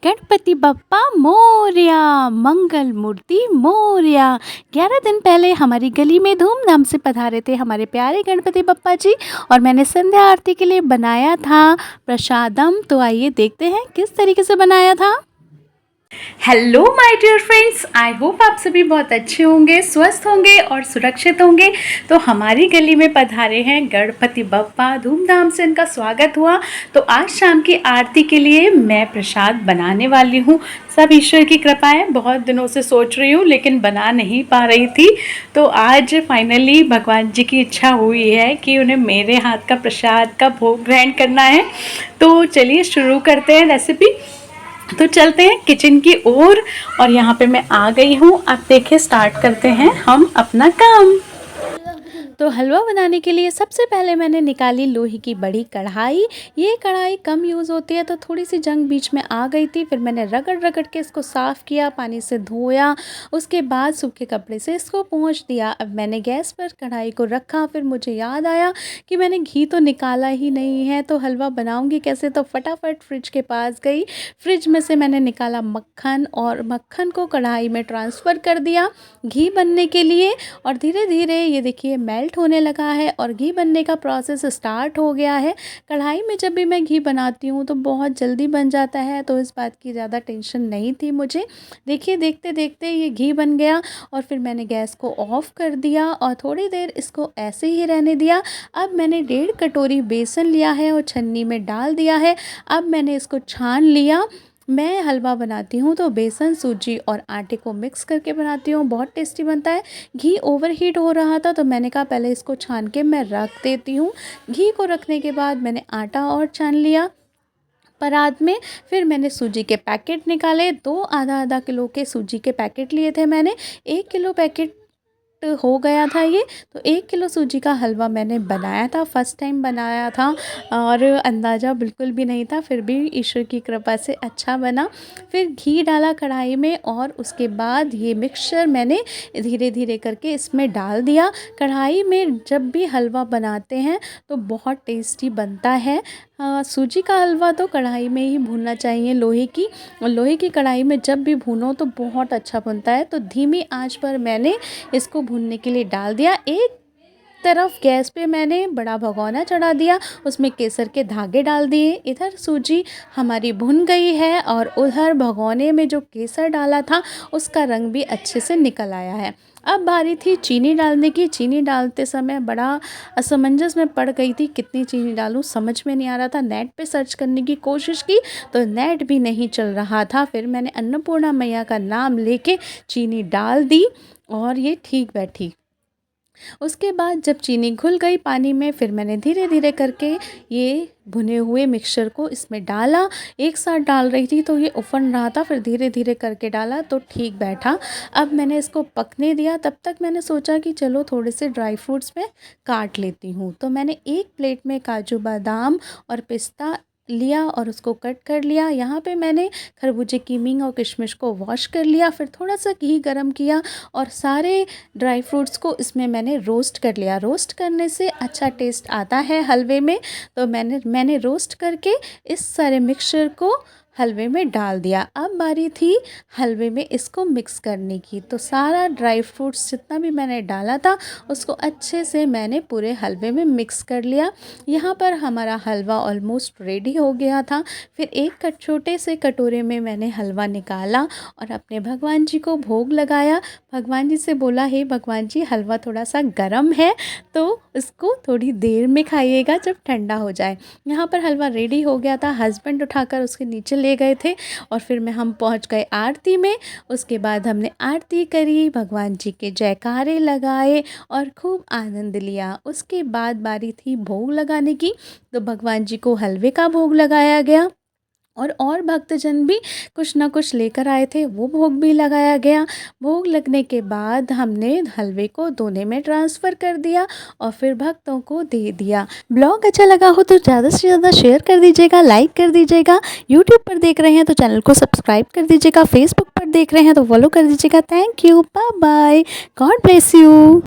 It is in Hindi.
गणपति बप्पा मोरया, मंगल मूर्ति मोरया। 11 दिन पहले हमारी गली में धूमधाम से पधारे थे हमारे प्यारे गणपति बप्पा जी और मैंने संध्या आरती के लिए बनाया था प्रसादम। तो आइए देखते हैं किस तरीके से बनाया था। Hello my dear friends, I hope आप सभी बहुत अच्छे होंगे, स्वस्थ होंगे और सुरक्षित होंगे। तो हमारी गली में पधारे हैं गणपति बप्पा, धूमधाम से इनका स्वागत हुआ। तो आज शाम की आरती के लिए मैं प्रसाद बनाने वाली हूँ। सब ईश्वर की कृपा है, बहुत दिनों से सोच रही हूँ लेकिन बना नहीं पा रही थी। तो आज फाइनली भगवान जी की इच्छा हुई है कि उन्हें मेरे हाथ का प्रसाद का भोग ग्रहण करना है। तो चलिए शुरू करते हैं रेसिपी। तो चलते हैं किचन की ओर और यहाँ पे मैं आ गई हूँ। अब देखिए स्टार्ट करते हैं हम अपना काम। तो हलवा बनाने के लिए सबसे पहले मैंने निकाली लोहे की बड़ी कढ़ाई। ये कढ़ाई कम यूज़ होती है तो थोड़ी सी जंग बीच में आ गई थी। फिर मैंने रगड़ रगड़ के इसको साफ़ किया, पानी से धोया, उसके बाद सूखे कपड़े से इसको पोंछ दिया। अब मैंने गैस पर कढ़ाई को रखा। फिर मुझे याद आया कि मैंने घी तो निकाला ही नहीं है, तो हलवा बनाऊँगी कैसे। तो फटाफट फ्रिज के पास गई, फ्रिज में से मैंने निकाला मक्खन और मक्खन को कढ़ाई में ट्रांसफ़र कर दिया घी बनने के लिए। और धीरे धीरे ये देखिए मेल्ट होने लगा है और घी बनने का प्रोसेस स्टार्ट हो गया है। कढ़ाई में जब भी मैं घी बनाती हूँ तो बहुत जल्दी बन जाता है, तो इस बात की ज़्यादा टेंशन नहीं थी मुझे। देखिए देखते देखते ये घी बन गया और फिर मैंने गैस को ऑफ़ कर दिया और थोड़ी देर इसको ऐसे ही रहने दिया। अब मैंने 1.5 कटोरी बेसन लिया है और छन्नी में डाल दिया है। अब मैंने इसको छान लिया। मैं हलवा बनाती हूँ तो बेसन, सूजी और आटे को मिक्स करके बनाती हूँ, बहुत टेस्टी बनता है। घी ओवरहीट हो रहा था तो मैंने कहा पहले इसको छान के मैं रख देती हूँ। घी को रखने के बाद मैंने आटा और छान लिया परात में। फिर मैंने सूजी के पैकेट निकाले, 2 आधा किलो के सूजी के पैकेट लिए थे मैंने। 1 किलो पैकेट हो गया था ये। तो 1 किलो सूजी का हलवा मैंने बनाया था, फर्स्ट टाइम बनाया था और अंदाज़ा बिल्कुल भी नहीं था, फिर भी ईश्वर की कृपा से अच्छा बना। फिर घी डाला कढ़ाई में और उसके बाद ये मिक्सचर मैंने धीरे धीरे करके इसमें डाल दिया। कढ़ाई में जब भी हलवा बनाते हैं तो बहुत टेस्टी बनता है। सूजी का हलवा तो कढ़ाई में ही भूनना चाहिए, लोहे की कढ़ाई में जब भी भूनो तो बहुत अच्छा बनता है। तो धीमी आंच पर मैंने इसको भूनने के लिए डाल दिया। एक तरफ गैस पे मैंने बड़ा भगोना चढ़ा दिया, उसमें केसर के धागे डाल दिए। इधर सूजी हमारी भुन गई है और उधर भगोने में जो केसर डाला था उसका रंग भी अच्छे से निकल आया है। अब बारी थी चीनी डालने की। चीनी डालते समय बड़ा असमंजस में पड़ गई थी, कितनी चीनी डालूं समझ में नहीं आ रहा था। नेट पे सर्च करने की कोशिश की तो नेट भी नहीं चल रहा था। फिर मैंने अन्नपूर्णा मैया का नाम लेके चीनी डाल दी और ये ठीक बैठी। उसके बाद जब चीनी घुल गई पानी में, फिर मैंने धीरे धीरे करके ये भुने हुए मिक्सचर को इसमें डाला। एक साथ डाल रही थी तो ये उफन रहा था, फिर धीरे धीरे करके डाला तो ठीक बैठा। अब मैंने इसको पकने दिया। तब तक मैंने सोचा कि चलो थोड़े से ड्राई फ्रूट्स में काट लेती हूँ। तो मैंने एक प्लेट में काजू बादाम और पिस्ता लिया और उसको कट कर लिया। यहाँ पे मैंने खरबूजे की मींग और किशमिश को वॉश कर लिया। फिर थोड़ा सा घी गरम किया और सारे ड्राई फ्रूट्स को इसमें मैंने रोस्ट कर लिया। रोस्ट करने से अच्छा टेस्ट आता है हलवे में। तो मैंने रोस्ट करके इस सारे मिक्सचर को हलवे में डाल दिया। अब बारी थी हलवे में इसको मिक्स करने की। तो सारा ड्राई फ्रूट्स जितना भी मैंने डाला था उसको अच्छे से मैंने पूरे हलवे में मिक्स कर लिया। यहाँ पर हमारा हलवा ऑलमोस्ट रेडी हो गया था। फिर एक छोटे से कटोरे में मैंने हलवा निकाला और अपने भगवान जी को भोग लगाया। भगवान जी से बोला, हे भगवान जी, हलवा थोड़ा सा गर्म है तो इसको थोड़ी देर में खाइएगा, जब ठंडा हो जाए। यहाँ पर हलवा रेडी हो गया था। हस्बैंड उठाकर उसके नीचे ले गए थे और फिर हम पहुँच गए आरती में। उसके बाद हमने आरती करी, भगवान जी के जयकारे लगाए और खूब आनंद लिया। उसके बाद बारी थी भोग लगाने की। तो भगवान जी को हलवे का भोग लगाया गया और भक्तजन भी कुछ ना कुछ लेकर आए थे, वो भोग भी लगाया गया। भोग लगने के बाद हमने हलवे को दोने में ट्रांसफ़र कर दिया और फिर भक्तों को दे दिया। ब्लॉग अच्छा लगा हो तो ज़्यादा से ज़्यादा शेयर कर दीजिएगा, लाइक कर दीजिएगा। यूट्यूब पर देख रहे हैं तो चैनल को सब्सक्राइब कर दीजिएगा, फेसबुक पर देख रहे हैं तो फॉलो कर दीजिएगा। Thank you, bye bye, God bless you.